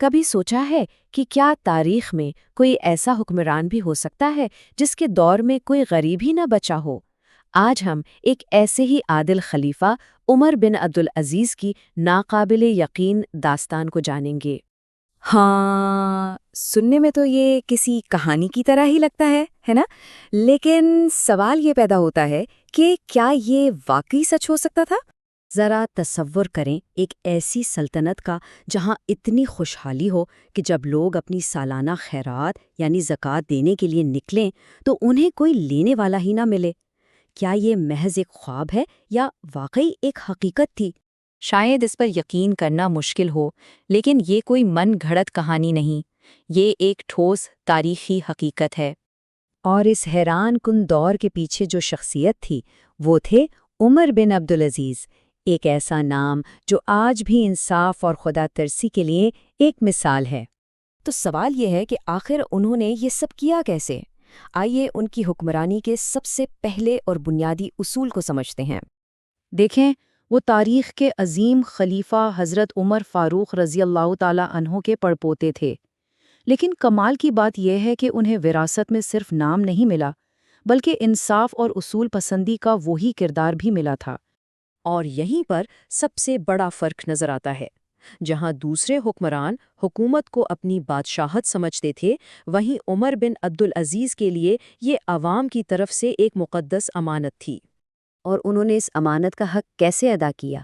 کبھی سوچا ہے کہ کیا تاریخ میں کوئی ایسا حکمران بھی ہو سکتا ہے جس کے دور میں کوئی غریب ہی نہ بچا ہو؟ آج ہم ایک ایسے ہی عادل خلیفہ عمر بن عبدالعزیز کی ناقابل یقین داستان کو جانیں گے۔ ہاں، سننے میں تو یہ کسی کہانی کی طرح ہی لگتا ہے نا؟ لیکن سوال یہ پیدا ہوتا ہے کہ کیا یہ واقعی سچ ہو سکتا تھا؟ ذرا تصور کریں ایک ایسی سلطنت کا جہاں اتنی خوشحالی ہو کہ جب لوگ اپنی سالانہ خیرات یعنی زکوٰۃ دینے کے لیے نکلیں تو انہیں کوئی لینے والا ہی نہ ملے۔ کیا یہ محض ایک خواب ہے یا واقعی ایک حقیقت تھی؟ شاید اس پر یقین کرنا مشکل ہو، لیکن یہ کوئی من گھڑت کہانی نہیں، یہ ایک ٹھوس تاریخی حقیقت ہے۔ اور اس حیران کن دور کے پیچھے جو شخصیت تھی وہ تھے عمر بن عبدالعزیز، ایک ایسا نام جو آج بھی انصاف اور خدا ترسی کے لیے ایک مثال ہے۔ تو سوال یہ ہے کہ آخر انہوں نے یہ سب کیا کیسے؟ آئیے ان کی حکمرانی کے سب سے پہلے اور بنیادی اصول کو سمجھتے ہیں۔ دیکھیں، وہ تاریخ کے عظیم خلیفہ حضرت عمر فاروق رضی اللہ تعالی عنہ کے پڑپوتے تھے، لیکن کمال کی بات یہ ہے کہ انہیں وراثت میں صرف نام نہیں ملا، بلکہ انصاف اور اصول پسندی کا وہی کردار بھی ملا تھا۔ اور یہیں پر سب سے بڑا فرق نظر آتا ہے۔ جہاں دوسرے حکمران حکومت کو اپنی بادشاہت سمجھتے تھے، وہیں عمر بن عبدالعزیز کے لیے یہ عوام کی طرف سے ایک مقدس امانت تھی۔ اور انہوں نے اس امانت کا حق کیسے ادا کیا؟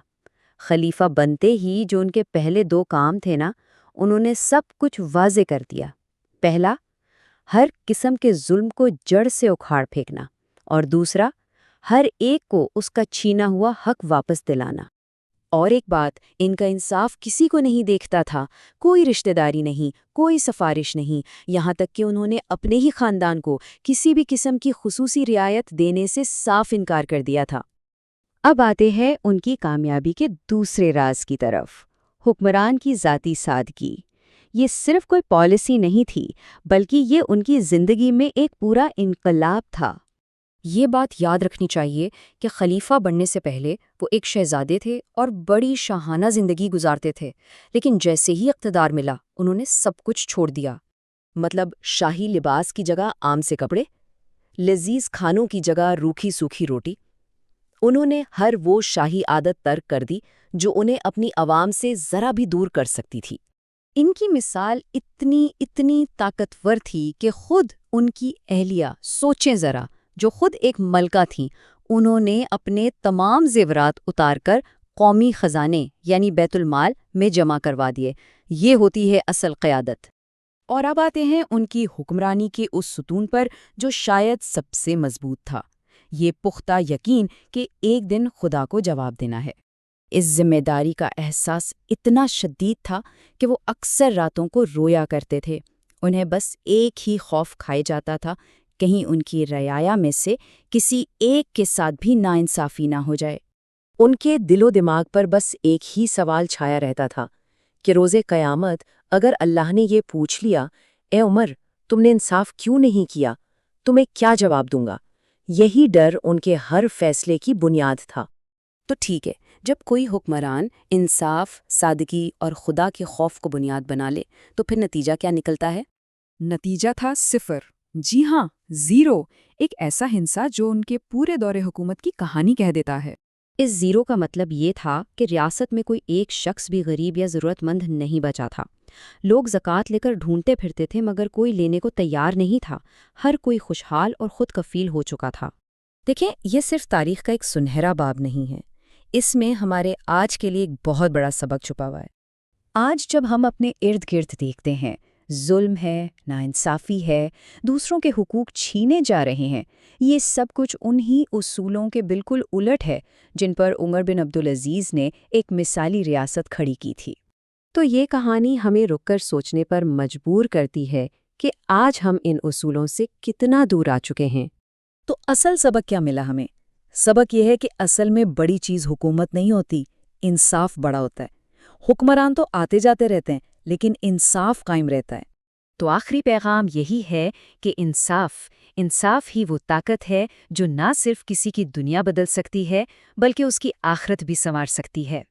خلیفہ بنتے ہی جو ان کے پہلے دو کام تھے نا، انہوں نے سب کچھ واضح کر دیا۔ پہلا، ہر قسم کے ظلم کو جڑ سے اکھاڑ پھینکنا، اور دوسرا، ہر ایک کو اس کا چھینا ہوا حق واپس دلانا۔ اور ایک بات، ان کا انصاف کسی کو نہیں دیکھتا تھا، کوئی رشتہ داری نہیں، کوئی سفارش نہیں، یہاں تک کہ انہوں نے اپنے ہی خاندان کو کسی بھی قسم کی خصوصی رعایت دینے سے صاف انکار کر دیا تھا۔ اب آتے ہیں ان کی کامیابی کے دوسرے راز کی طرف، حکمران کی ذاتی سادگی۔ یہ صرف کوئی پالیسی نہیں تھی، بلکہ یہ ان کی زندگی میں ایک پورا انقلاب تھا۔ یہ بات یاد رکھنی چاہیے کہ خلیفہ بننے سے پہلے وہ ایک شہزادے تھے اور بڑی شاہانہ زندگی گزارتے تھے، لیکن جیسے ہی اقتدار ملا انہوں نے سب کچھ چھوڑ دیا۔ مطلب شاہی لباس کی جگہ عام سے کپڑے، لذیذ کھانوں کی جگہ روکھی سوکھی روٹی۔ انہوں نے ہر وہ شاہی عادت ترک کر دی جو انہیں اپنی عوام سے ذرا بھی دور کر سکتی تھی۔ ان کی مثال اتنی طاقتور تھی کہ خود ان کی اہلیہ، سوچیں ذرا، جو خود ایک ملکہ تھیں، انہوں نے اپنے تمام زیورات اتار کر قومی خزانے یعنی بیت المال میں جمع کروا دیے۔ یہ ہوتی ہے اصل قیادت۔ اور اب آتے ہیں ان کی حکمرانی کے اس ستون پر جو شاید سب سے مضبوط تھا، یہ پختہ یقین کہ ایک دن خدا کو جواب دینا ہے۔ اس ذمہ داری کا احساس اتنا شدید تھا کہ وہ اکثر راتوں کو رویا کرتے تھے۔ انہیں بس ایک ہی خوف کھائے جاتا تھا، کہیں ان کی رعایا میں سے کسی ایک کے ساتھ بھی ناانصافی نہ ہو جائے۔ ان کے دل و دماغ پر بس ایک ہی سوال چھایا رہتا تھا کہ روز قیامت اگر اللہ نے یہ پوچھ لیا، اے عمر، تم نے انصاف کیوں نہیں کیا، تمہیں کیا جواب دوں گا؟ یہی ڈر ان کے ہر فیصلے کی بنیاد تھا۔ تو ٹھیک ہے، جب کوئی حکمران انصاف، سادگی اور خدا کے خوف کو بنیاد بنا لے تو پھر نتیجہ کیا نکلتا ہے؟ نتیجہ تھا صفر، جی ہاں، زیرو، ایک ایسا ہنسا جو ان کے پورے دور حکومت کی کہانی کہہ دیتا ہے۔ اس زیرو کا مطلب یہ تھا کہ ریاست میں کوئی ایک شخص بھی غریب یا ضرورت مند نہیں بچا تھا۔ لوگ زکوٰۃ لے کر ڈھونڈتے پھرتے تھے مگر کوئی لینے کو تیار نہیں تھا، ہر کوئی خوشحال اور خود کفیل ہو چکا تھا۔ دیکھیں، یہ صرف تاریخ کا ایک سنہرا باب نہیں ہے، اس میں ہمارے آج کے لیے ایک بہت بڑا سبق چھپا ہوا ہے۔ آج جب ہم اپنے ارد گرد دیکھتے ہیں، ظلم ہے، ناانصافی ہے، دوسروں کے حقوق چھینے جا رہے ہیں، یہ سب کچھ انہی اصولوں کے بالکل الٹ ہے جن پر عمر بن عبدالعزیز نے ایک مثالی ریاست کھڑی کی تھی۔ تو یہ کہانی ہمیں رک کر سوچنے پر مجبور کرتی ہے کہ آج ہم ان اصولوں سے کتنا دور آ چکے ہیں۔ تو اصل سبق کیا ملا ہمیں؟ سبق یہ ہے کہ اصل میں بڑی چیز حکومت نہیں ہوتی، انصاف بڑا ہوتا ہے۔ حکمران تو آتے جاتے رہتے ہیں لیکن انصاف قائم رہتا ہے۔ تو آخری پیغام یہی ہے کہ انصاف ہی وہ طاقت ہے جو نہ صرف کسی کی دنیا بدل سکتی ہے بلکہ اس کی آخرت بھی سنوار سکتی ہے۔